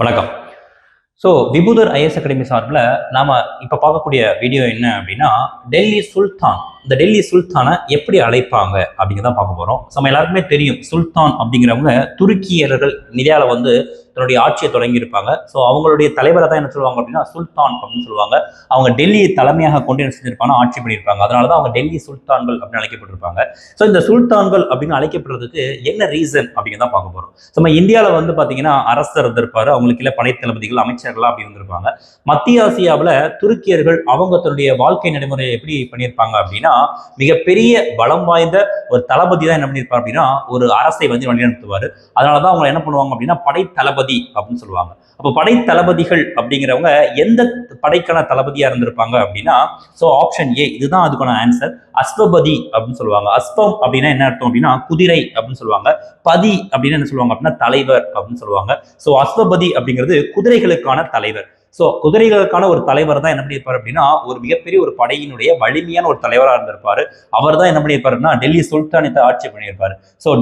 வணக்கம். விபுதர் IAS academy சார்பில் நாம இப்ப பார்க்கக்கூடிய வீடியோ என்ன அப்படின்னா, டெல்லி சுல்தான், இந்த டெல்லி சுல்தானை எப்படி அழைப்பாங்க அப்படிங்கிறத பார்க்க போறோம். நம்ம எல்லாருக்குமே தெரியும், சுல்தான் அப்படிங்கிறவங்க துருக்கியர்கள் இந்தியாவில் தன்னுடைய ஆட்சியை தொடங்கி இருப்பாங்க. அவங்களுடைய தலைவரை தான் என்ன சொல்லுவாங்க அப்படின்னா சுல்தான் அப்படின்னு சொல்லுவாங்க. அவங்க டெல்லியை தலைமையாக கொண்டு என்ன செஞ்சிருப்பாங்க, ஆட்சி பண்ணியிருப்பாங்க. அதனாலதான் அவங்க டெல்லி சுல்தான்கள் அப்படின்னு அழைக்கப்பட்டிருப்பாங்க. இந்த சுல்தான்கள் அப்படின்னு அழைக்கப்படுறதுக்கு என்ன ரீசன் அப்படிங்கிறத பார்க்க போறோம். நம்ம இந்தியாவில் பாத்தீங்கன்னா அரசர் இருந்திருப்பாரு, அவங்களுக்கு இல்ல படைத்தளபதிகள், அமைச்சர்கள் அப்படி இருந்திருப்பாங்க. மத்திய ஆசியாவில் துருக்கியர்கள் அவங்க தன்னுடைய வாழ்க்கை நடைமுறையை எப்படி பண்ணியிருப்பாங்க அப்படின்னா, மிகப்பெரிய பலம் வாய்ந்த ஒரு தளபதி தான் என்ன பண்ணியிருப்பார் அப்படின்னா ஒரு அரசை வழிநடத்துவார். அதனாலதான் அவங்க என்ன பண்ணுவாங்க அப்படின்னா படை தளபதி அப்படின்னு சொல்லுவாங்க. அப்போ படை தளபதிகள் அப்படிங்கிறவங்க எந்த படைக்கான தளபதியா இருந்திருப்பாங்க அப்படின்னா, ஆப்ஷன் ஏ இதுதான் அதுக்கான ஆன்சர், அஸ்வபதி அப்படின்னு சொல்லுவாங்க. அஸ்வம் அப்படின்னா என்ன அர்த்தம் அப்படின்னா குதிரை அப்படின்னு சொல்லுவாங்க. பதி அப்படின்னு என்ன சொல்லுவாங்க அப்படின்னா தலைவர் அப்படின்னு சொல்லுவாங்க. அஸ்வபதி அப்படிங்கிறது குதிரைகளுக்கான தலைவர். குதிரைகளுக்கான ஒரு தலைவர் தான் என்ன பண்ணியிருப்பார் அப்படின்னா ஒரு மிகப்பெரிய ஒரு படையினுடைய வலிமையான ஒரு தலைவராக இருந்திருப்பாரு. அவர் தான் என்ன பண்ணியிருப்பாருன்னா டெல்லி சுல்தானியத்தை ஆட்சி பண்ணியிருப்பாரு.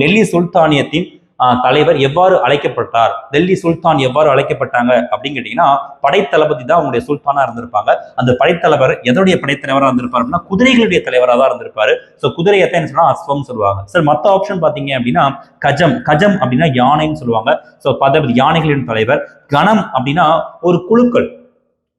டெல்லி சுல்தானியத்தின் தலைவர் எவ்வாறு அழைக்கப்பட்டார், டெல்லி சுல்தான் எவ்வாறு அழைக்கப்பட்டாங்க அப்படின்னு கேட்டீங்கன்னா, படைத்தளபதி தான் அவங்களுடைய சுல்தானா இருந்திருப்பாங்க. அந்த படைத்தலைவர் எதனுடைய படைத்தலைவராக இருந்திருப்பார் அப்படின்னா குதிரைகளுடைய தலைவராக தான் இருந்திருப்பாரு. குதிரையத்தை என்ன சொன்னா அஸ்வம் சொல்லுவாங்க. சார் மற்ற ஆப்ஷன் பாத்தீங்க அப்படின்னா கஜம், கஜம் அப்படின்னா யானைன்னு சொல்லுவாங்க. யானைகளின் தலைவர். கணம் அப்படின்னா ஒரு குழுக்கள்,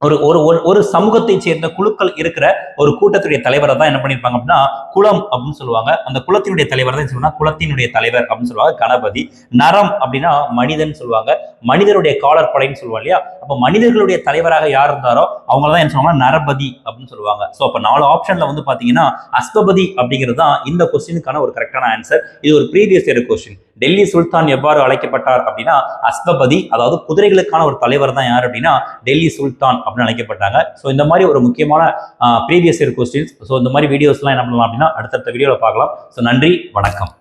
ஒரு ஒரு ஒரு சமூகத்தை சேர்ந்த குழுக்கள் இருக்கிற ஒரு கூட்டத்துடைய தலைவரை தான் என்ன பண்ணிருப்பாங்க அப்படின்னா குலம் அப்படின்னு சொல்லுவாங்க. அந்த குலத்தினுடைய தலைவர் தான் சொல்லுவாங்க குலத்தினுடைய தலைவர் அப்படின்னு சொல்லுவாங்க கணபதி. நரம் அப்படின்னா மனிதன் சொல்லுவாங்க. மனிதருடைய காலர் படைன்னு சொல்லுவாங்க இல்லையா, அப்ப மனிதர்களுடைய தலைவராக யார் இருந்தாரோ அவங்க தான் என்ன சொல்லுவாங்க நரபதி அப்படின்னு சொல்லுவாங்க. அப்ப 4 ஆப்ஷன்ல பாத்தீங்கன்னா அஸ்வபதி அப்படிங்கிறது தான் இந்த கொஸ்டினுக்கான ஒரு கரெக்டான ஆன்சர். இது ஒரு ப்ரீவியஸ் இயர் கொஸ்டின். டெல்லி சுல்தான் எவ்வாறு அழைக்கப்பட்டார் அப்படின்னா அஸ்வபதி, அதாவது குதிரைகளுக்கான ஒரு தலைவர் தான் யார் அப்படின்னா டெல்லி சுல்தான் அப்படின்னு அழைக்கப்பட்டாங்க. இந்த மாதிரி ஒரு முக்கியமான ப்ரீவியஸ் இயர் கொஸ்டின்ஸ். இந்த மாதிரி வீடியோஸ்லாம் என்ன பண்ணலாம் அப்படின்னா அடுத்தடுத்த வீடியோவில் பார்க்கலாம். நன்றி, வணக்கம்.